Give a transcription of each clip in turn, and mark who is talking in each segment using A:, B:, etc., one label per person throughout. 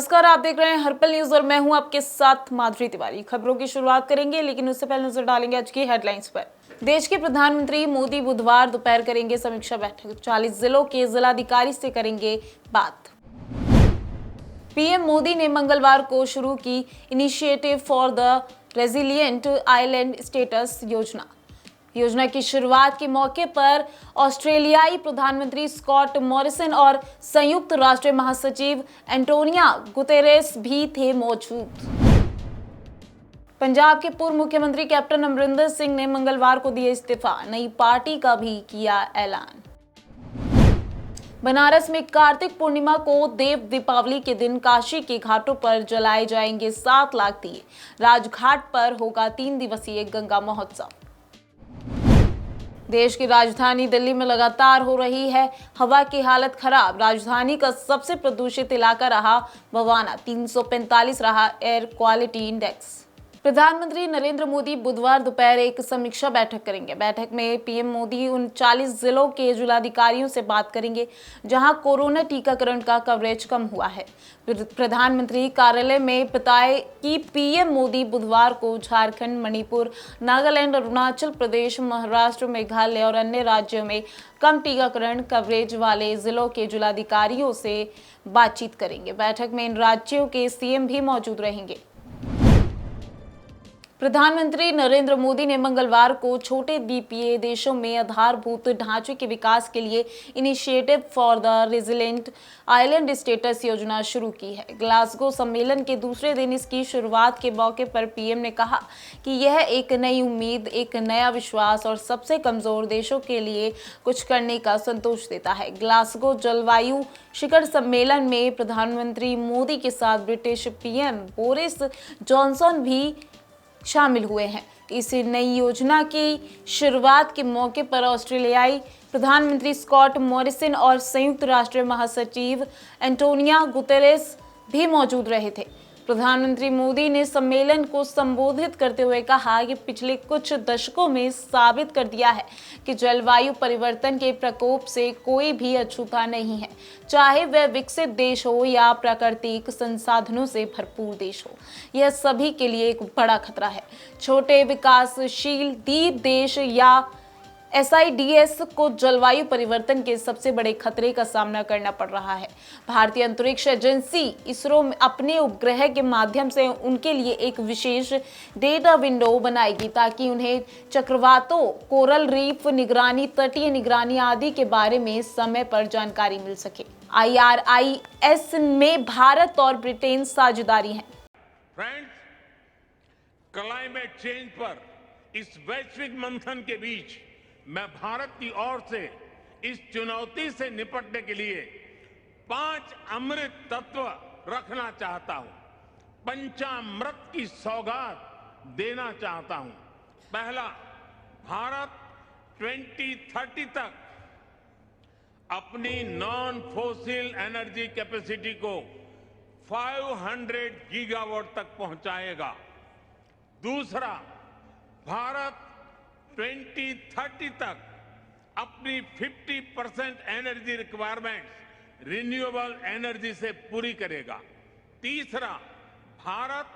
A: नमस्कार, आप देख रहे हैं हर्पल न्यूज और मैं हूं आपके साथ माधुरी तिवारी। खबरों की शुरुआत करेंगे, लेकिन उससे पहले नजर डालेंगे आज की हेडलाइंस पर। देश के प्रधानमंत्री मोदी बुधवार दोपहर करेंगे समीक्षा बैठक। 40 जिलों के जिलाधिकारी से करेंगे बात। पीएम मोदी ने मंगलवार को शुरू की initiative for the resilient island status योजना की शुरुआत के मौके पर ऑस्ट्रेलियाई प्रधानमंत्री स्कॉट मॉरिसन और संयुक्त राष्ट्र महासचिव एंटोनियो गुतेरेस भी थे मौजूद। पंजाब के पूर्व मुख्यमंत्री कैप्टन अमरिंदर सिंह ने मंगलवार को दिया इस्तीफा। नई पार्टी का भी किया ऐलान। बनारस में कार्तिक पूर्णिमा को देव दीपावली के दिन काशी के घाटों पर जलाए जाएंगे 7 लाख दिए। राजघाट पर होगा 3 दिवसीय गंगा महोत्सव। देश की राजधानी दिल्ली में लगातार हो रही है हवा की हालत खराब। राजधानी का सबसे प्रदूषित इलाका रहा बवाना। 345 रहा एयर क्वालिटी इंडेक्स। प्रधानमंत्री नरेंद्र मोदी बुधवार दोपहर एक समीक्षा बैठक करेंगे। बैठक में पीएम मोदी उन 40 जिलों के जिलाधिकारियों से बात करेंगे जहां कोरोना टीकाकरण का कवरेज कम हुआ है। प्रधानमंत्री कार्यालय में बताया कि पीएम मोदी बुधवार को झारखंड, मणिपुर, नागालैंड, अरुणाचल प्रदेश, महाराष्ट्र, मेघालय और अन्य राज्यों में कम टीकाकरण कवरेज वाले जिलों के जिलाधिकारियों से बातचीत करेंगे। बैठक में इन राज्यों के सीएम भी मौजूद रहेंगे। प्रधानमंत्री नरेंद्र मोदी ने मंगलवार को छोटे द्वीपीय देशों में आधारभूत ढांचे के विकास के लिए initiative for the resilient island status योजना शुरू की है। ग्लासगो सम्मेलन के दूसरे दिन इसकी शुरुआत के मौके पर पीएम ने कहा कि यह एक नई उम्मीद, एक नया विश्वास और सबसे कमजोर देशों के लिए कुछ करने का संतोष देता है। ग्लासगो जलवायु शिखर सम्मेलन में प्रधानमंत्री मोदी के साथ ब्रिटिश पीएम बोरिस जॉनसन भी शामिल हुए हैं। इस नई योजना की शुरुआत के मौके पर ऑस्ट्रेलियाई प्रधानमंत्री स्कॉट मॉरिसन और संयुक्त राष्ट्र महासचिव एंटोनियो गुतेरेस भी मौजूद रहे थे। प्रधानमंत्री मोदी ने सम्मेलन को संबोधित करते हुए कहा कि पिछले कुछ दशकों में साबित कर दिया है कि जलवायु परिवर्तन के प्रकोप से कोई भी अछूता नहीं है, चाहे वह विकसित देश हो या प्राकृतिक संसाधनों से भरपूर देश हो। यह सभी के लिए एक बड़ा खतरा है। छोटे विकासशील द्वीप देश या SIDS को जलवायु परिवर्तन के सबसे बड़े खतरे का सामना करना पड़ रहा है। भारतीय अंतरिक्ष एजेंसी इसरो अपने उपग्रह के माध्यम से उनके लिए एक विशेष डेटा विंडो बनाएगी ताकि उन्हें चक्रवातों, कोरल रीफ निगरानी, तटीय निगरानी आदि के बारे में समय पर जानकारी मिल सके। IRIS में भारत और ब्रिटेन साझेदारी है।
B: फ्रेंड्स, क्लाइमेट चेंज पर इस वैश्विक मंथन के बीच मैं भारत की ओर से इस चुनौती से निपटने के लिए 5 अमृत तत्व रखना चाहता हूं। पंचामृत की सौगात देना चाहता हूं। पहला, भारत 2030 तक अपनी नॉन फोसिल एनर्जी कैपेसिटी को 500 गीगावाट तक पहुंचाएगा। दूसरा, भारत 2030 तक अपनी 50% एनर्जी रिक्वायरमेंट्स रिन्यूएबल एनर्जी से पूरी करेगा। तीसरा, भारत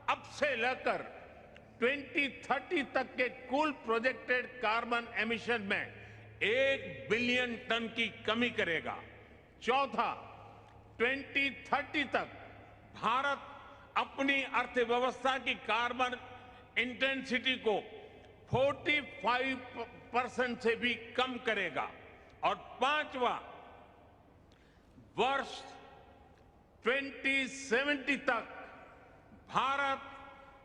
B: अब से लेकर 2030 तक के कुल प्रोजेक्टेड कार्बन एमिशन में 1 बिलियन टन की कमी करेगा। चौथा, 2030 तक भारत अपनी अर्थव्यवस्था की कार्बन इंटेंसिटी को 45% से भी कम करेगा। और पांचवा, वर्ष 2070 तक भारत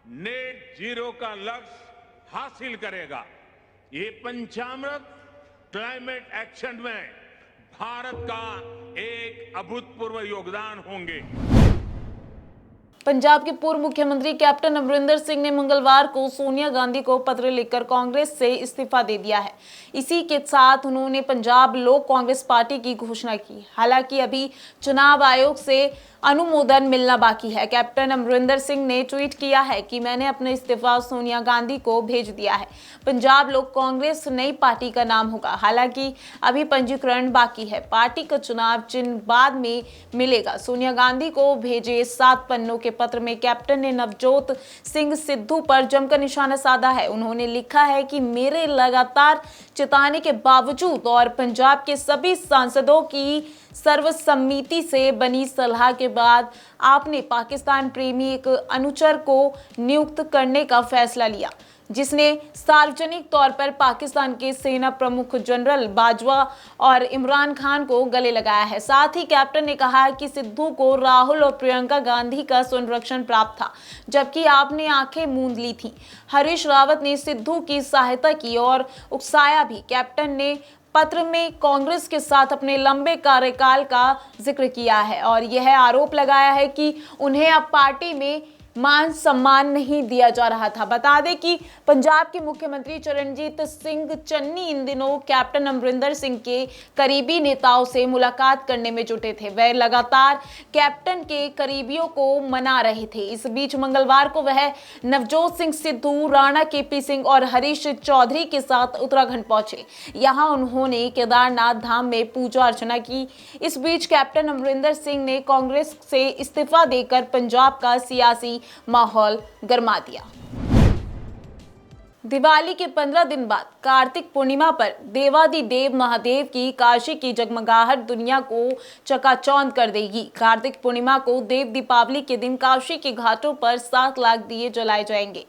B: नेट जीरो का लक्ष्य हासिल करेगा। ये पंचामृत क्लाइमेट एक्शन में भारत का एक अभूतपूर्व योगदान होंगे।
A: पंजाब के पूर्व मुख्यमंत्री कैप्टन अमरिंदर सिंह ने मंगलवार को सोनिया गांधी को पत्र लिखकर कांग्रेस से इस्तीफा दे दिया है। इसी के साथ उन्होंने पंजाब लोक कांग्रेस पार्टी की घोषणा की। हालांकि अभी चुनाव आयोग से अनुमोदन मिलना बाकी है। कैप्टन अमरिंदर सिंह ने ट्वीट किया है कि मैंने अपना इस्तीफा सोनिया गांधी को भेज दिया है। पंजाब लोक कांग्रेस नई पार्टी का नाम होगा। हालांकि अभी पंजीकरण बाकी है। पार्टी का चुनाव चिन्ह बाद में मिलेगा। सोनिया गांधी को भेजे 7 पन्नों के पत्र में कैप्टन ने नवजोत सिंह सिद्धू पर जमकर निशाना साधा है। उन्होंने लिखा है कि मेरे लगातार चिताने के बावजूद और पंजाब के सभी सांसदों की सर्वसम्मति से बनी सलाह के बाद आपने पाकिस्तान प्रेमी एक अनुचर को नियुक्त करने का फैसला लिया, जिसने सार्वजनिक तौर पर पाकिस्तान के सेना प्रमुख जनरल बाजवा और इमरान खान को गले लगाया है। साथ ही कैप्टन ने कहा कि सिद्धू को राहुल और प्रियंका गांधी का संरक्षण प्राप्त था, जबकि आपने आंखें मूंद ली थी। हरीश रावत ने सिद्धू की सहायता की और उकसाया भी। कैप्टन ने पत्र में कांग्रेस के साथ अपने लंबे कार्यकाल का जिक्र किया है और यह आरोप लगाया है कि उन्हें अब पार्टी में मान सम्मान नहीं दिया जा रहा था। बता दें कि पंजाब के मुख्यमंत्री चरणजीत सिंह चन्नी इन दिनों कैप्टन अमरिंदर सिंह के करीबी नेताओं से मुलाकात करने में जुटे थे। वह लगातार कैप्टन के करीबियों को मना रहे थे। इस बीच मंगलवार को वह नवजोत सिंह सिद्धू, राणा केपी सिंह और हरीश चौधरी के साथ उत्तराखंड पहुंचे। यहां उन्होंने केदारनाथ धाम में पूजा अर्चना की। इस बीच कैप्टन अमरिंदर सिंह ने कांग्रेस से इस्तीफा देकर पंजाब का सियासी माहौल गरमा दिया। दिवाली के 15 दिन बाद कार्तिक पूर्णिमा पर देवाधिदेव महादेव की काशी की जगमगाहट दुनिया को चकाचौंध कर देगी। कार्तिक पूर्णिमा को देव दीपावली के दिन काशी के घाटों पर 7 लाख दिए जलाए जाएंगे।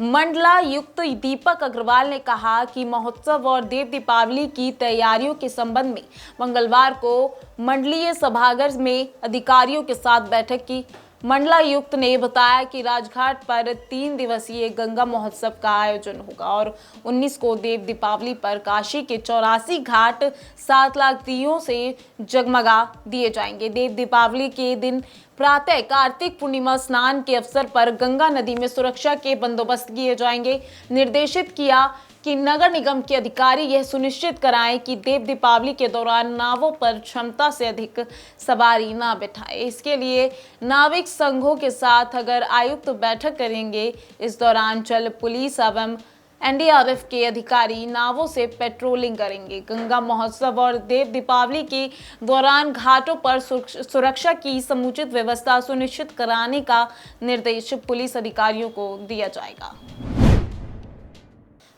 A: मंडलायुक्त दीपक अग्रवाल ने कहा कि महोत्सव और देव दीपावली की तैयारियों के संबंध में मंगलवार को मंडलीय सभागार में अधिकारियों के साथ बैठक की। मंडलायुक्त ने बताया कि राजघाट पर 3 दिवसीय गंगा महोत्सव का आयोजन होगा और 19 को देव दीपावली पर काशी के 84 घाट 7 लाख दियों से जगमगा दिए जाएंगे। देव दीपावली के दिन प्रातः कार्तिक पूर्णिमा स्नान के अवसर पर गंगा नदी में सुरक्षा के बंदोबस्त किए जाएंगे। निर्देशित किया कि नगर निगम के अधिकारी यह सुनिश्चित कराएं कि देव दीपावली के दौरान नावों पर क्षमता से अधिक सवारी न बिठाए। इसके लिए नाविक संघों के साथ अगर आयुक्त बैठक करेंगे। इस दौरान जल पुलिस एवं एनडीआरएफ के अधिकारी नावों से पेट्रोलिंग करेंगे। गंगा महोत्सव और देव दीपावली के दौरान घाटों पर सुरक्षा की समुचित व्यवस्था सुनिश्चित कराने का निर्देश पुलिस अधिकारियों को दिया जाएगा।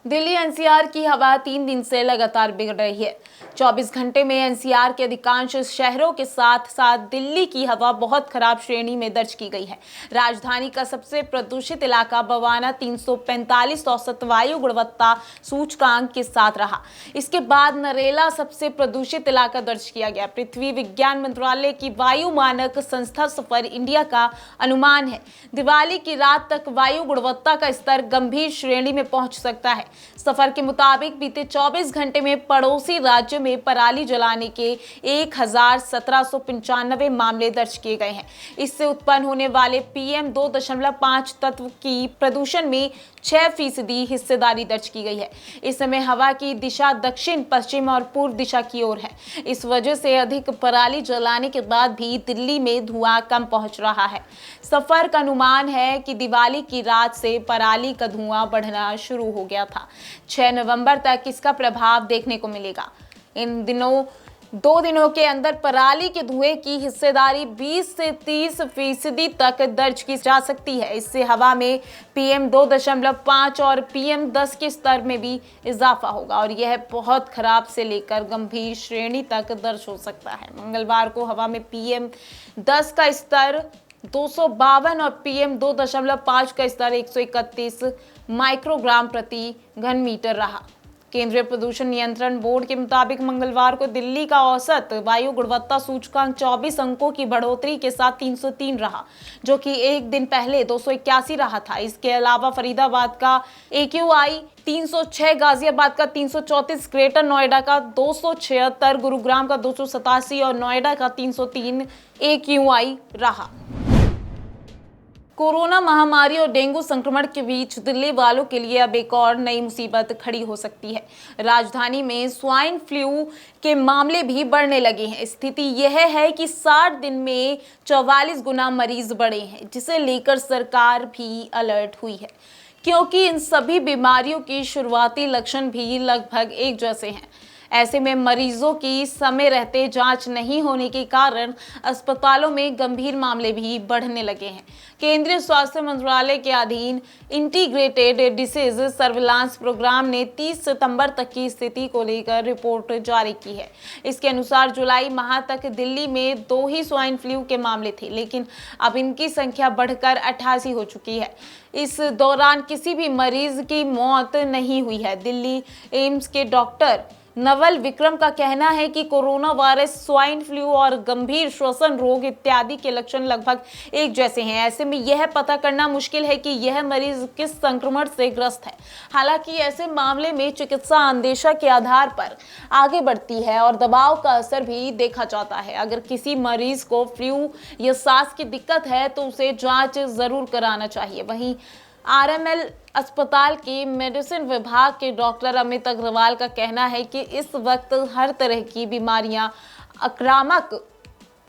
A: दिल्ली एनसीआर की हवा 3 दिन से लगातार बिगड़ रही है। 24 घंटे में एनसीआर के अधिकांश शहरों के साथ साथ दिल्ली की हवा बहुत खराब श्रेणी में दर्ज की गई है। राजधानी का सबसे प्रदूषित इलाका बवाना 345 औसत वायु गुणवत्ता सूचकांक के साथ रहा। इसके बाद नरेला सबसे प्रदूषित इलाका दर्ज किया गया। पृथ्वी विज्ञान मंत्रालय की वायु मानक संस्था सफर इंडिया का अनुमान है दिवाली की रात तक वायु गुणवत्ता का स्तर गंभीर श्रेणी में पहुंच सकता है। सफर के मुताबिक बीते 24 घंटे में पड़ोसी राज्य में पराली जलाने के 1795 मामले दर्ज किए गए हैं। इससे उत्पन्न होने वाले PM 2.5 तत्व की प्रदूषण में 6% हिस्सेदारी दर्ज की गई है। इस समय हवा की दिशा दक्षिण, पश्चिम और पूर्व दिशा की ओर है। इस वजह से अधिक पराली जलाने के बाद भी दिल्ली में धुआं कम पहुंच रहा है। सफर का अनुमान है कि दिवाली की रात से पराली का धुआं बढ़ना शुरू हो गया था। 6 नवंबर तक इसका प्रभाव देखने को मिलेगा। इन दिनों 2 दिनों के अंदर पराली के धुएं की हिस्सेदारी 20 से 30% तक दर्ज की जा सकती है। इससे हवा में PM 2.5 और PM 10 के स्तर में भी इजाफा होगा और यह बहुत खराब से लेकर गंभीर श्रेणी तक दर्ज हो सकता है। मंगलवार को हवा में PM 10 का स्तर 252 और PM 2.5 का स्तर 131 माइक्रोग्राम प्रति घन मीटर रहा। केंद्रीय प्रदूषण नियंत्रण बोर्ड के मुताबिक मंगलवार को दिल्ली का औसत वायु गुणवत्ता सूचकांक 24 अंकों की बढ़ोतरी के साथ 303 रहा, जो कि एक दिन पहले 281 रहा था। इसके अलावा फरीदाबाद का AQI 306, गाजियाबाद का 334, ग्रेटर नोएडा का 276, गुरुग्राम का 287 और नोएडा का 303 AQI रहा। कोरोना महामारी और डेंगू संक्रमण के बीच दिल्ली वालों के लिए अब एक और नई मुसीबत खड़ी हो सकती है। राजधानी में स्वाइन फ्लू के मामले भी बढ़ने लगे हैं। स्थिति यह है कि 60 दिन में 44 गुना मरीज बढ़े हैं, जिसे लेकर सरकार भी अलर्ट हुई है, क्योंकि इन सभी बीमारियों की शुरुआती लक्षण भी लगभग एक जैसे हैं। ऐसे में मरीजों की समय रहते जांच नहीं होने के कारण अस्पतालों में गंभीर मामले भी बढ़ने लगे हैं। केंद्रीय स्वास्थ्य मंत्रालय के अधीन इंटीग्रेटेड डिसीज सर्विलांस प्रोग्राम ने 30 सितंबर तक की स्थिति को लेकर रिपोर्ट जारी की है। इसके अनुसार जुलाई माह तक दिल्ली में 2 ही स्वाइन फ्लू के मामले थे, लेकिन अब इनकी संख्या बढ़कर 88 हो चुकी है। इस दौरान किसी भी मरीज की मौत नहीं हुई है। दिल्ली एम्स के डॉक्टर नवल विक्रम का कहना है कि कोरोना वायरस, स्वाइन फ्लू और गंभीर श्वसन रोग इत्यादि के लक्षण लगभग एक जैसे हैं। ऐसे में यह पता करना मुश्किल है कि यह मरीज किस संक्रमण से ग्रस्त है। हालांकि ऐसे मामले में चिकित्सा अंदेशा के आधार पर आगे बढ़ती है और दबाव का असर भी देखा जाता है। अगर किसी मरीज को फ्लू या सांस की दिक्कत है तो उसे जांच जरूर कराना चाहिए। वहीं आरएमएल अस्पताल के मेडिसिन विभाग के डॉक्टर अमित अग्रवाल का कहना है कि इस वक्त हर तरह की बीमारियां आक्रामक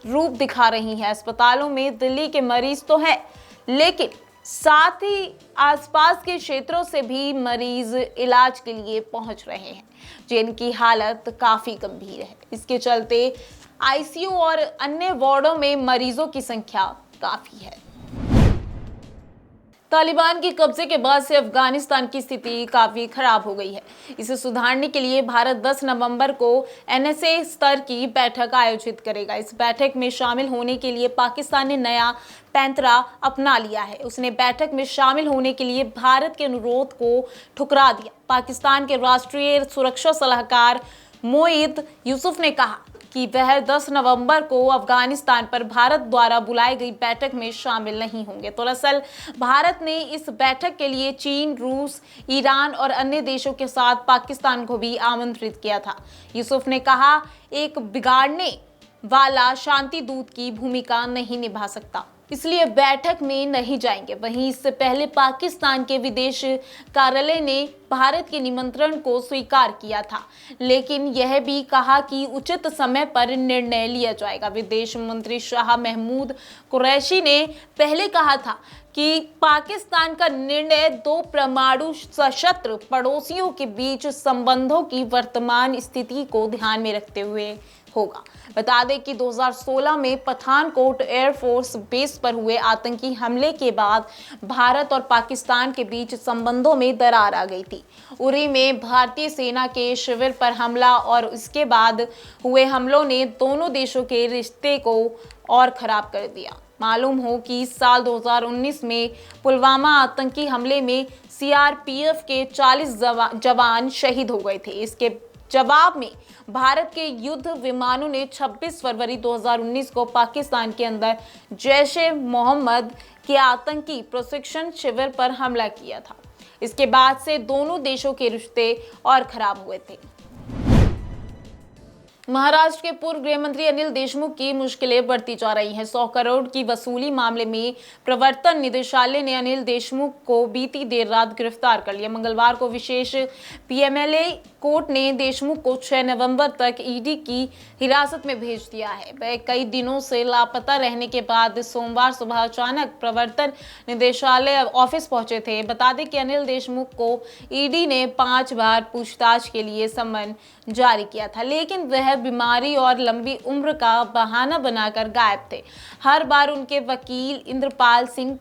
A: रूप दिखा रही हैं। अस्पतालों में दिल्ली के मरीज तो हैं, लेकिन साथ ही आसपास के क्षेत्रों से भी मरीज इलाज के लिए पहुंच रहे हैं, जिनकी हालत काफी गंभीर है। इसके चलते आईसीयू और अन्य वार्डों में मरीजों की संख्या काफी है। तालिबान के कब्जे के बाद से अफगानिस्तान की स्थिति काफी खराब हो गई है। इसे सुधारने के लिए भारत 10 नवंबर को एनएसए स्तर की बैठक आयोजित करेगा। इस बैठक में शामिल होने के लिए पाकिस्तान ने नया पैंतरा अपना लिया है। उसने बैठक में शामिल होने के लिए भारत के अनुरोध को ठुकरा दिया। पाकिस्तान के राष्ट्रीय सुरक्षा सलाहकार मोईद यूसुफ ने कहा कि वह 10 नवंबर को अफगानिस्तान पर भारत द्वारा बुलाई गई बैठक में शामिल नहीं होंगे। दरअसल भारत ने इस बैठक के लिए चीन, रूस, ईरान और अन्य देशों के साथ पाकिस्तान को भी आमंत्रित किया था। यूसुफ ने कहा, एक बिगाड़ने वाला शांति दूत की भूमिका नहीं निभा सकता, इसलिए बैठक में नहीं जाएंगे। वहीं इससे पहले पाकिस्तान के विदेश कार्यालय ने भारत के निमंत्रण को स्वीकार किया था, लेकिन यह भी कहा कि उचित समय पर निर्णय लिया जाएगा। विदेश मंत्री शाह महमूद कुरैशी ने पहले कहा था कि पाकिस्तान का निर्णय 2 परमाणु सशस्त्र पड़ोसियों के बीच संबंधों की वर्तमान स्थिति को ध्यान में रखते हुए होगा। बता दें कि 2016 में पठानकोट एयरफोर्स बेस पर हुए आतंकी हमले के बाद भारत और पाकिस्तान के बीच संबंधों में दरार आ गई थी। उरी में भारतीय सेना के शिविर पर हमला और इसके बाद हुए हमलों ने दोनों देशों के रिश्ते को और खराब कर दिया। मालूम हो कि साल 2019 में पुलवामा आतंकी हमले में सीआरपीएफ के 40 जवान शहीद हो गए थे। इसके जवाब में भारत के युद्ध विमानों ने 26 फरवरी 2019 को पाकिस्तान के अंदर जैश-ए-मोहम्मद के आतंकी प्रशिक्षण शिविर पर हमला किया था। इसके बाद से दोनों देशों के रिश्ते और खराब हुए थे। महाराष्ट्र के पूर्व गृह मंत्री अनिल देशमुख की मुश्किलें बढ़ती जा रही हैं। 100 करोड़ की वसूली मामले में प्रवर्तन निदेशालय ने अनिल देशमुख को बीती देर रात गिरफ्तार कर लिया। मंगलवार को विशेष पीएमएलए कोर्ट ने देशमुख को 6 नवंबर तक ईडी की हिरासत में भेज दिया है। वह कई दिनों से लापता रहने के बाद सोमवार सुबह अचानक प्रवर्तन निदेशालय ऑफिस पहुंचे थे। बता दें कि अनिल देशमुख को ईडी ने 5 बार पूछताछ के लिए सम्मन जारी किया था, लेकिन वह बीमारी और लंबी उम्र का बहाना बनाकर गायब थे। हर बार उनके वकील इंद्रपाल सिंह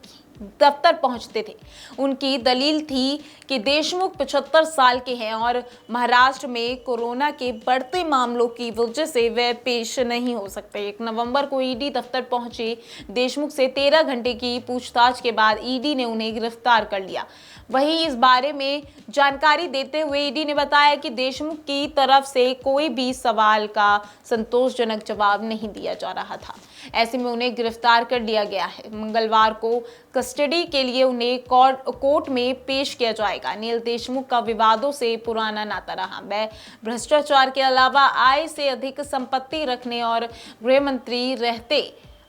A: दफ्तर पहुंचते थे। उनकी दलील थी कि देशमुख 75 साल के हैं और महाराष्ट्र में कोरोना के बढ़ते मामलों की वजह से वे पेश नहीं हो सकते। 1 नवंबर को ईडी दफ्तर पहुंचे देशमुख से 13 घंटे की पूछताछ के बाद ईडी ने उन्हें गिरफ्तार कर लिया। वहीं इस बारे में जानकारी देते हुए ईडी ने बताया कि देशमुख की तरफ से कोई भी सवाल का संतोषजनक जवाब नहीं दिया जा रहा था। ऐसे में उन्हें गिरफ्तार कर लिया गया है। मंगलवार को कस्टडी के लिए उन्हें कोर्ट में पेश किया जाएगा। अनिल देशमुख का विवादों से पुराना नाता रहा। वह भ्रष्टाचार के अलावा आय से अधिक संपत्ति रखने और गृह मंत्री रहते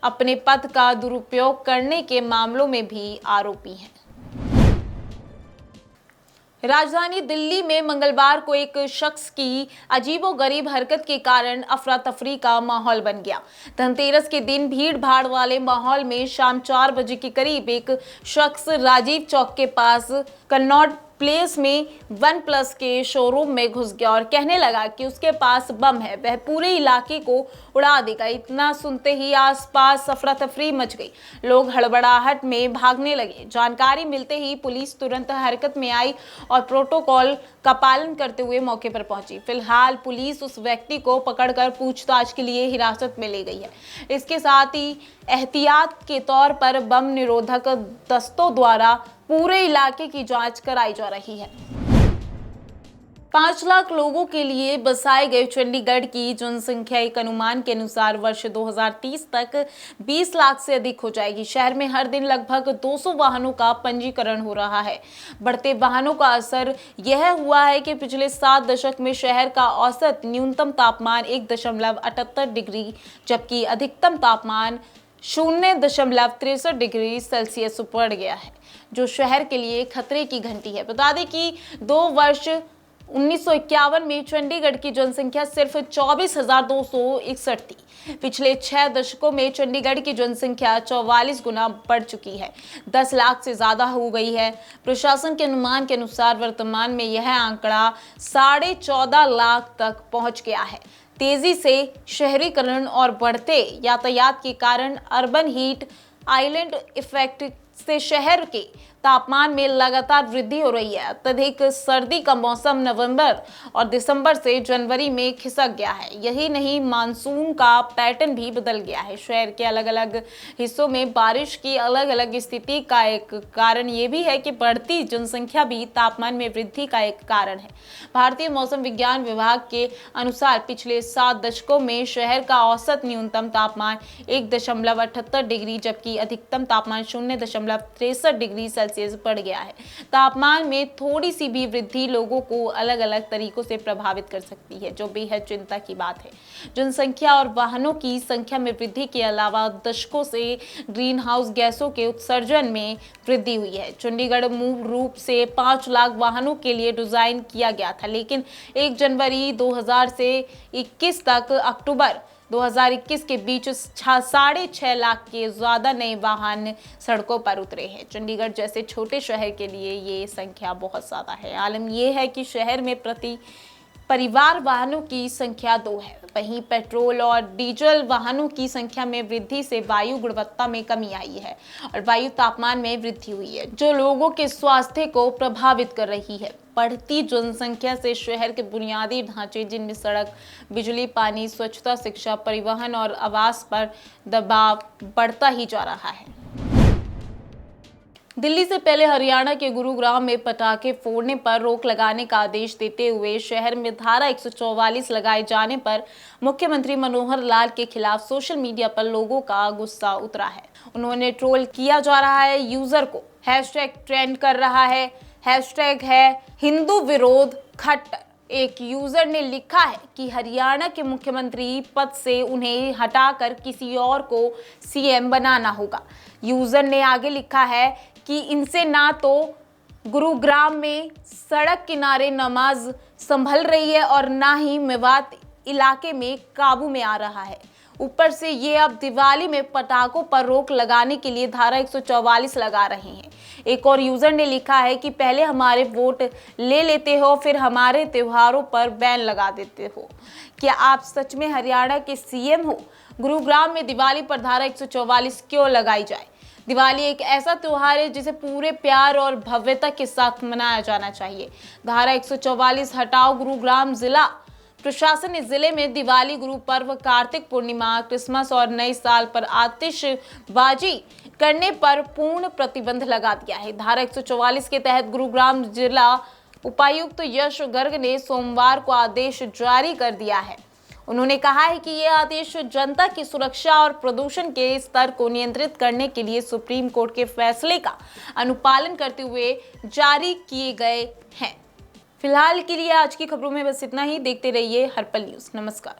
A: अपने पद का दुरुपयोग करने के मामलों में भी आरोपी हैं। राजधानी दिल्ली में मंगलवार को एक शख्स की अजीबोगरीब हरकत के कारण अफरा तफरी का माहौल बन गया। धनतेरस के दिन भीड़ भाड़ वाले माहौल में शाम 4 बजे के करीब एक शख्स राजीव चौक के पास कन्नॉट प्लेस में वन प्लस के शोरूम में घुस गया और कहने लगा कि उसके पास बम है, वह पूरे इलाके को उड़ा देगा। इतना सुनते ही आसपास अफरा तफरी मच गई, लोग हड़बड़ाहट में भागने लगे। जानकारी मिलते ही पुलिस तुरंत हरकत में आई और प्रोटोकॉल का पालन करते हुए मौके पर पहुंची। फिलहाल पुलिस उस व्यक्ति को पकड़कर पूछताछ के लिए हिरासत में ले गई है। इसके साथ ही एहतियात के तौर पर बम निरोधक दस्तों द्वारा पूरे इलाके की जांच कराई जा रही है। 5 लाख लोगों के लिए बसाए गए चंडीगढ़ की जनसंख्या एक अनुमान के अनुसार वर्ष 2030 तक 20 लाख से अधिक हो जाएगी। शहर में हर दिन लगभग 200 वाहनों का पंजीकरण हो रहा है। बढ़ते वाहनों का असर यह हुआ है कि पिछले 7 दशक में शहर का औसत न्यूनतम तापमान 1.78 डिग्री जबकि अधिकतम तापमान 0.63 डिग्री सेल्सियस बढ़ गया है, जो शहर के लिए खतरे की घंटी है। बता दें कि 2 वर्ष 1951 में चंडीगढ़ की जनसंख्या सिर्फ 24,261 थी। पिछले 6 दशकों में चंडीगढ़ की जनसंख्या 44 गुना बढ़ चुकी है, 10 लाख से ज्यादा हो गई है। प्रशासन के अनुमान के अनुसार वर्तमान में यह आंकड़ा 14.5 लाख तक पहुंच गया है। तेजी से शहरीकरण और बढ़ते यातायात के कारण अर्बन हीट आइलैंड इफेक्ट से शहर के तापमान में लगातार वृद्धि हो रही है। अत्यधिक सर्दी का मौसम नवंबर और दिसंबर से जनवरी में खिसक गया है। यही नहीं, मानसून का पैटर्न भी बदल गया है। शहर के अलग अलग हिस्सों में बारिश की अलग अलग स्थिति का एक कारण ये भी है कि बढ़ती जनसंख्या भी तापमान में वृद्धि का एक कारण है। भारतीय मौसम विज्ञान विभाग के अनुसार पिछले 7 दशकों में शहर का औसत न्यूनतम तापमान 1.78 डिग्री जबकि अधिकतम तापमान 0.63 डिग्री सेल्सियस बढ़ गया है। तापमान में थोड़ी सी भी वृद्धि लोगों को अलग अलग तरीकों से प्रभावित कर सकती है, जो बेहद चिंता की बात है। जनसंख्या और वाहनों की संख्या में वृद्धि के अलावा दशकों से ग्रीन हाउस गैसों के उत्सर्जन में वृद्धि हुई है। चंडीगढ़ मूल रूप से 5 लाख वाहनों के लिए डिजाइन किया गया था, लेकिन 1 जनवरी 2000 से 21 तक अक्टूबर 2021 के बीच 6.5 लाख के ज्यादा नए वाहन सड़कों पर उतरे हैं। चंडीगढ़ जैसे छोटे शहर के लिए ये संख्या बहुत ज्यादा है। आलम यह है कि शहर में प्रति परिवार वाहनों की संख्या 2 है। वहीं पेट्रोल और डीजल वाहनों की संख्या में वृद्धि से वायु गुणवत्ता में कमी आई है और वायु तापमान में वृद्धि हुई है, जो लोगों के स्वास्थ्य को प्रभावित कर रही है। बढ़ती जनसंख्या से शहर के बुनियादी ढांचे जिनमें सड़क, बिजली, पानी, स्वच्छता, शिक्षा, परिवहन और आवास पर दबाव बढ़ता ही जा रहा है। दिल्ली से पहले हरियाणा के गुरुग्राम में पटाखे फोड़ने पर रोक लगाने का आदेश देते हुए शहर में धारा 144 लगाए जाने पर मुख्यमंत्री मनोहर लाल के खिलाफ सोशल मीडिया पर लोगों का गुस्सा उतरा है। उन्होंने ट्रोल किया जा रहा है यूजर को, हैशटैग ट्रेंड कर रहा है, हैशटैग है हिंदू विरोध खट्टर। एक यूजर ने लिखा है कि हरियाणा के मुख्यमंत्री पद से उन्हें हटाकर किसी और को सीएम बनाना होगा। यूजर ने आगे लिखा है कि इनसे ना तो गुरुग्राम में सड़क किनारे नमाज संभल रही है और ना ही मेवात इलाके में काबू में आ रहा है। ऊपर से ये अब दिवाली में पटाखों पर रोक लगाने के लिए धारा 144 लगा रहे हैं। एक और यूजर ने लिखा है कि पहले हमारे वोट ले लेते हो, फिर हमारे त्योहारों पर बैन लगा देते हो। क्या आप सच में हरियाणा के सीएम हो? गुरुग्राम में दिवाली पर धारा 144 क्यों लगाई जाए? दिवाली एक ऐसा त्योहार है जिसे पूरे प्यार और भव्यता के साथ मनाया जाना चाहिए। धारा 144 हटाओ। गुरुग्राम जिला प्रशासन ने जिले में दिवाली, गुरु पर्व, कार्तिक पूर्णिमा, क्रिसमस और नए साल पर आतिशबाजी करने पर पूर्ण प्रतिबंध लगा दिया है। धारा 144 के तहत गुरुग्राम जिला उपायुक्त यश गर्ग ने सोमवार को आदेश जारी कर दिया है। उन्होंने कहा है कि यह आदेश जनता की सुरक्षा और प्रदूषण के स्तर को नियंत्रित करने के लिए सुप्रीम कोर्ट के फैसले का अनुपालन करते हुए जारी किए गए हैं। फिलहाल के लिए आज की खबरों में बस इतना ही। देखते रहिए हर्पल न्यूज़। नमस्कार।